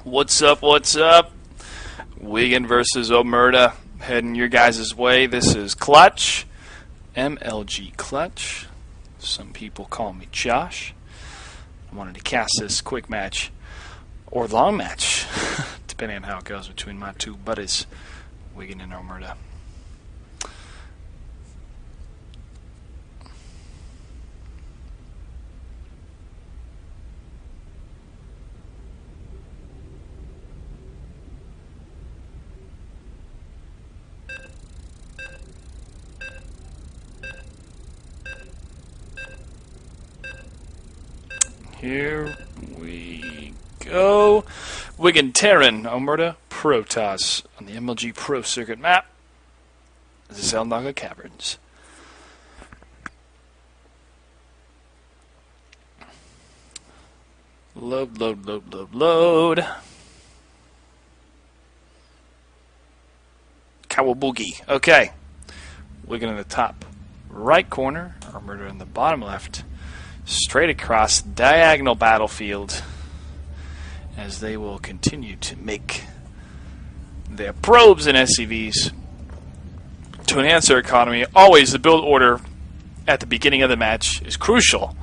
What's up, what's up? Wiggin versus Omerta heading your guys' way. This is Clutch, MLG Clutch. Some people call me Josh. I wanted to cast this quick match, or long match, depending on how it goes between my two buddies, Wiggin and Omerta. Here we go. Wiggin Terran, Omerta Protoss on the MLG Pro Circuit map. Zelnaga Caverns. Load, load, load, load, load. Kawaboogie. Okay. Wiggin in the top right corner, Omerta in the bottom left. Straight across diagonal battlefield as they will continue to make their probes and SCVs to enhance their economy. Always the build order at the beginning of the match is crucial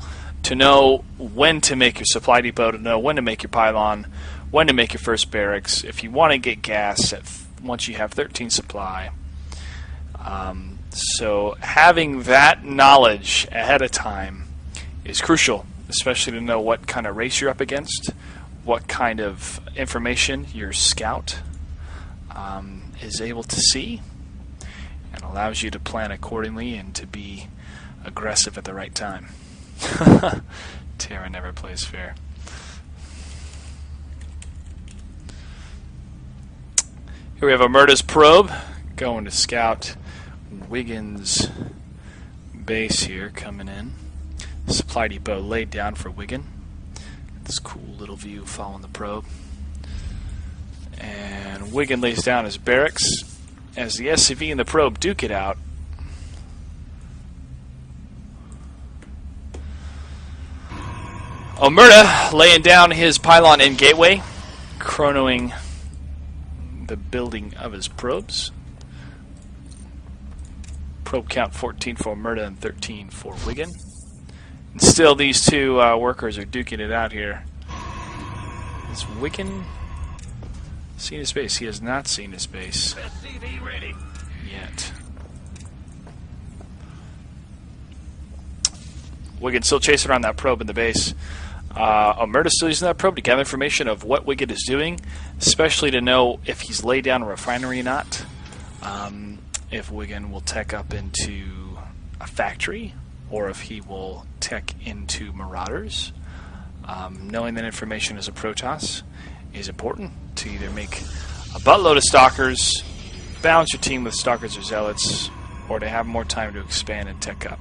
to know when to make your supply depot, to know when to make your pylon, when to make your first barracks. If you want to get gas once you have 13 supply. So having that knowledge ahead of time is crucial, especially to know what kind of race you're up against, what kind of information your scout is able to see, and allows you to plan accordingly and to be aggressive at the right time. Terra never plays fair. Here we have Omerta's probe going to scout Wiggin's base here, coming in. Supply depot laid down for Wiggin. This cool little view following the probe. And Wiggin lays down his barracks as the SCV and the probe duke it out. Omerta laying down his pylon and gateway, chronoing the building of his probes. Probe count 14 for Omerta and 13 for Wiggin. And still, these two workers are duking it out here. Has Wiggin seen his base? He has not seen his base yet. Wiggin still chasing around that probe in the base. Omerta's still using that probe to gather information of what Wiggin is doing, especially to know if he's laid down a refinery or not. If Wiggin will tech up into a factory, or if he will tech into Marauders. Knowing that information as a Protoss is important to either make a buttload of Stalkers, balance your team with Stalkers or Zealots, or to have more time to expand and tech up.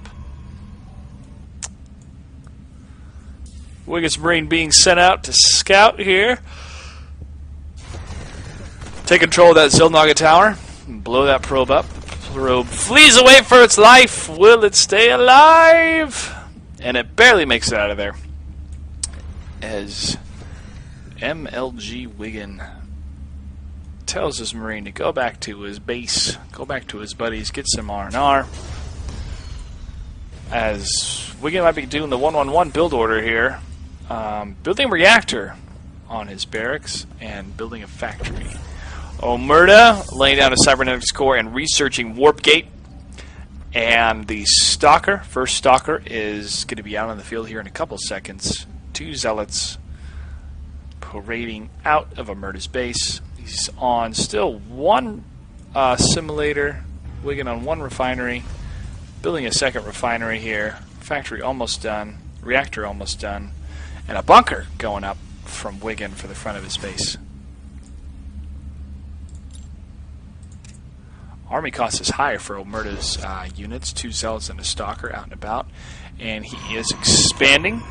Wiggin's Marine being sent out to scout here. Take control of that Zelnaga tower and blow that probe up. Probe flees away for its life. Will it stay alive? And it barely makes it out of there as MLG Wiggin tells his Marine to go back to his base, go back to his buddies, get some R&R. As Wiggin might be doing the 1-1-1 build order here, building a reactor on his barracks and building a factory. Omerta laying down a cybernetics core and researching Warp Gate. And the Stalker, first Stalker, is going to be out on the field here in a couple seconds. Two Zealots parading out of Omerta's base. He's on still one simulator, Wiggin on one refinery, building a second refinery here. Factory almost done, reactor almost done, and a bunker going up from Wiggin for the front of his base. Army cost is higher for Omerta's units, two Zealots and a Stalker out and about, and he is expanding.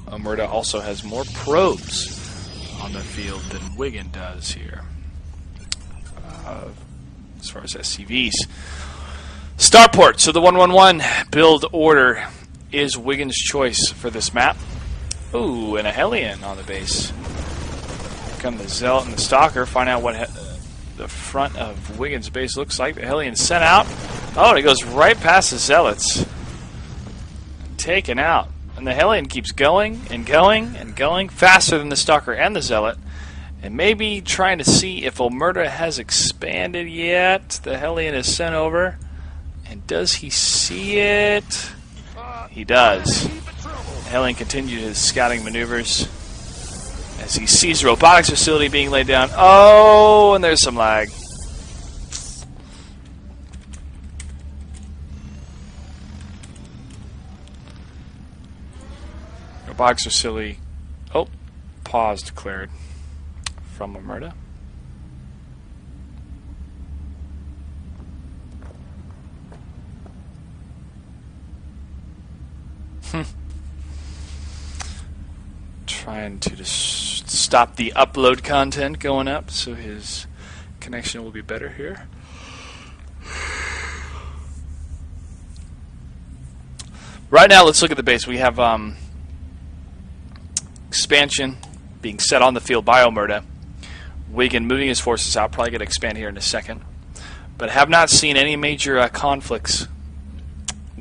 Omerta also has more probes on the field than Wiggin does here, as far as SCVs. Starport, so the 1-1-1 build order is Wiggin's choice for this map. Ooh, and a Hellion on the base. Come the Zealot and the Stalker. Find out what the front of Wiggin's base looks like. The Hellion sent out. Oh, and it goes right past the Zealots. Taken out. And the Hellion keeps going and going and going faster than the Stalker and the Zealot. And maybe trying to see if Omerta has expanded yet. The Hellion is sent over. And does he see it? He does. The Hellion continues his scouting maneuvers as he sees the robotics facility being laid down. Oh, and there's some lag. Robotics facility. Oh, pause declared from Omerta. Trying to just stop the upload content going up so his connection will be better here. Right now, let's look at the base. We have expansion being set on the field by Omerta. Wiggin moving his forces out. Probably going to expand here in a second. But have not seen any major conflicts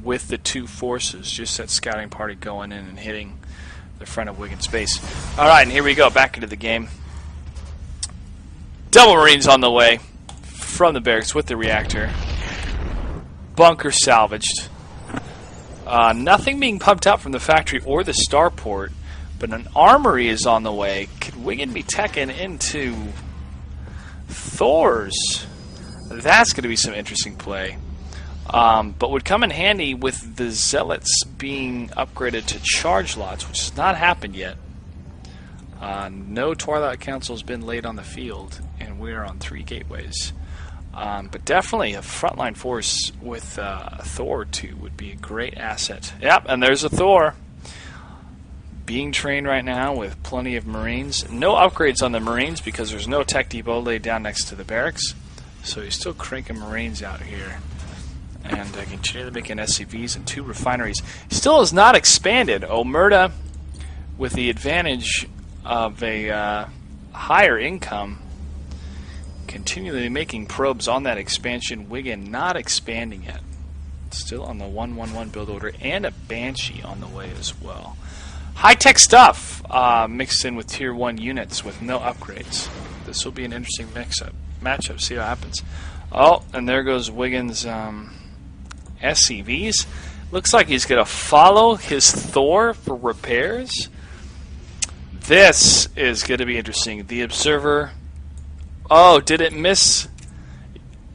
with the two forces. Just that scouting party going in and hitting the front of Wiggin's base. Alright, and here we go. Back into the game. Double Marines on the way from the barracks with the reactor. Bunker salvaged. Nothing being pumped out from the factory or the starport, but an armory is on the way. Could Wiggin be teching into Thor's? That's going to be some interesting play. But would come in handy with the Zealots being upgraded to charge lots, which has not happened yet. No Twilight Council has been laid on the field, and we are on 3 gateways. But definitely a frontline force with Thor 2 would be a great asset. Yep, and there's a Thor being trained right now with plenty of Marines. No upgrades on the Marines because there's no tech depot laid down next to the barracks. So he's still cranking Marines out here. And continue to make SCVs and 2 refineries. Still has not expanded. Omerta, with the advantage of a higher income, continually making probes on that expansion. Wiggin not expanding yet. Still on the 111 build order, and a Banshee on the way as well. High-tech stuff mixed in with Tier 1 units with no upgrades. This will be an interesting matchup. See what happens. Oh, and there goes Wiggin's SCVs. Looks like he's going to follow his Thor for repairs. This is going to be interesting. The Observer. Oh, did it miss?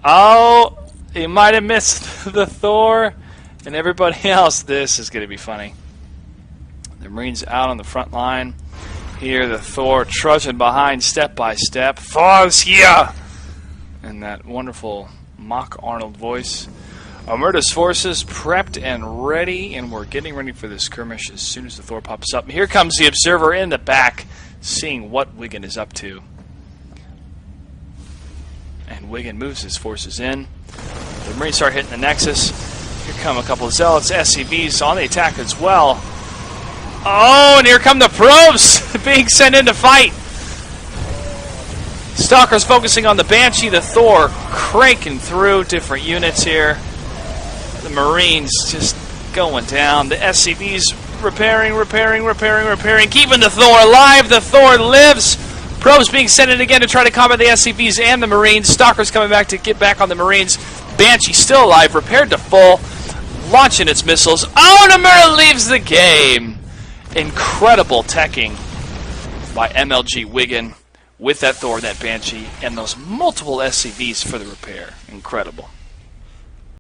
Oh, he might have missed the Thor and everybody else. This is going to be funny. The Marines out on the front line. Here the Thor trudging behind step by step. Thor's here! And that wonderful mock Arnold voice. Omerta's forces prepped and ready, and we're getting ready for the skirmish as soon as the Thor pops up. And here comes the Observer in the back, seeing what Wiggin is up to. And Wiggin moves his forces in. The Marines start hitting the Nexus. Here come a couple of Zealots, SCVs on the attack as well. Oh, and here come the probes being sent in to fight. Stalker's focusing on the Banshee, the Thor cranking through different units here. The Marines just going down. The SCVs repairing, keeping the Thor alive. The Thor lives. Probes being sent in again to try to combat the SCVs and the Marines. Stalker's coming back to get back on the Marines. Banshee still alive, repaired to full, launching its missiles. Oh, and Omerta leaves the game. Incredible teching by MLG Wiggin with that Thor, that Banshee, and those multiple SCVs for the repair. Incredible.